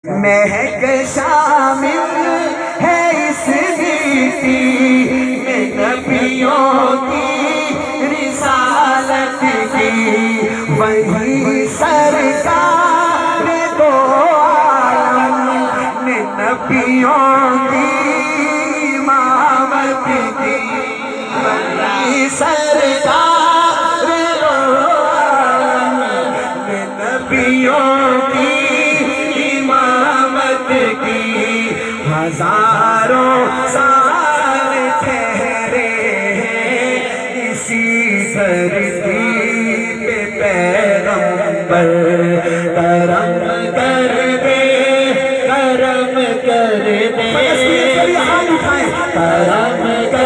مہک شامل ہے اس مٹی میں نبیوں کی رسالت کی، وہی سرکار دو عالم نے نبیوں کی امامت کی، وہی سرکار دو عالم نے نبیوں کی کی، ہزاروں سال ٹھہرے ہیں اسی دھرتی پہ پیغمبر، کرم کر دے کرم کر دے کرم کر